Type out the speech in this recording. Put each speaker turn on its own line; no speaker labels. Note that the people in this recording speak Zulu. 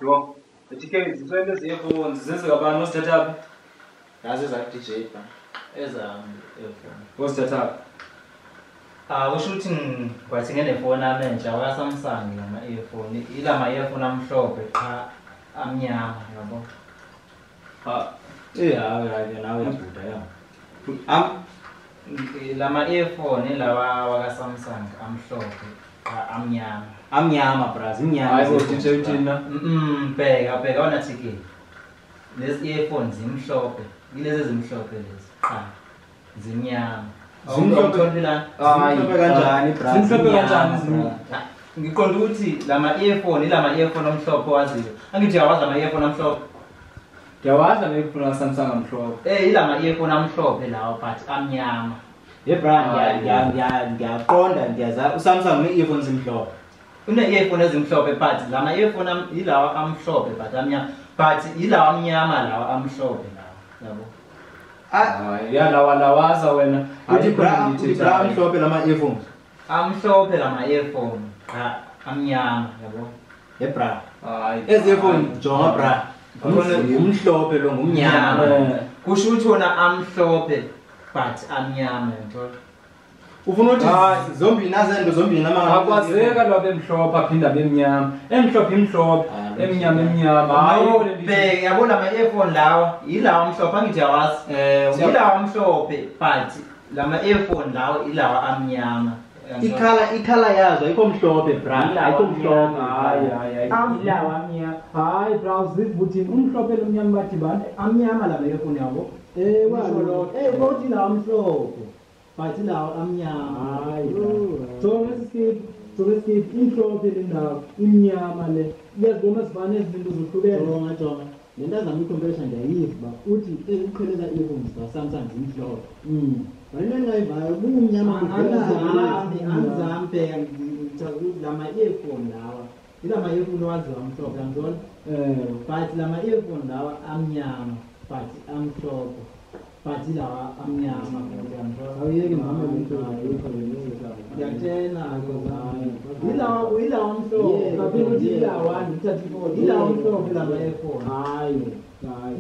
Yo, etiquette ziswele earphones zezikabani osithatha phi?
Yazi za DJ ba.
Ezami earphone.
Osithatha phi?
Usho ukuthi ngikwathi ngenefoni ami entsha wakwa-Samsung lama earphone. Ilama earphone amhlophe qha amnyama yabo.
Hayi nawe yabuda ya.
Lama earphone lawa wakwa-Samsung amhlophe qha amnyama.
Amnyama bras, imnyama.
Hayi uthi uthina.
Bheka wona thike. Lezi earphones zimhlophe. Yilezi ezimhlophe lezi qha zimnyama.
Zimhlophe kanjani bras?
Zimhlophe kanjani?
Ngiqonda ukuthi lama earphone omhlophe waziyo. Angithi uyawazi lama earphone amhlophe.
Ngiyawazi lama earphone Samsung amhlophe.
Ilama earphone amhlophe lawo but amnyama.
Brand ngiyaqonda ngiyaza uSamsung ne-earphones imhlophe.
Une-earphone ezimhlophe but lama earphone yilawa amhlophe but amnyama. But yilawa amnyama lawa amhlophe lawo. Yabo.
Hayi lawaza wena.
Uthi bra amhlophe lama earphones.
Amhlophe lama earphone qha amnyama yabo.
Bra.
Hayi.
Ezi earphone jonga bra. Umhlophe lo ngumnyama.
Kusho ukuthi wona amhlophe but amnyama yabo.
Ufuna ukuthi zombini azendo zombini amanga
akwazeka lwabe emhlophe aphinda bemnyama. Emhlophe imhlophe, emnyama.
Hayi yabona ama earphone lawa yilawa amhlophe angithi yawazi. Yilawa amhlophe but lama earphone lawa ilawa amnyama.
Ikhala yazo ayikho mhlophe bra. Ayikho mhlophe.
Hayi.
Ilawa amnyama.
Hayi bra uzivuthini umhlophe lomnyama badibana amnyama lama earphone yabo.
Walo. Bothi la amhlophe. Bathi la amnyama.
Hayi. So skip imhlophe lendawo imnyama le. Iyazibona sivane izinto zohlukene.
Jonga. Lento azama icomparison ndiyayiva uthi eziqheleza earphones za Samsung zimhlophe. Wena ngayivayo kumnyama
Angizambe lama earphone lawa. Ilama earphone waziwa amhlophe ngizona. But lama earphone lawa amnyama but amhlophe. But lawa amnyama ngiyamthola.
awuyeke mama
Ngiyatshela ilawa amhlophe. Kaphela ukuthi ilawa 34. Ilawa amhlophe lama earphone.
hayi
Hayi.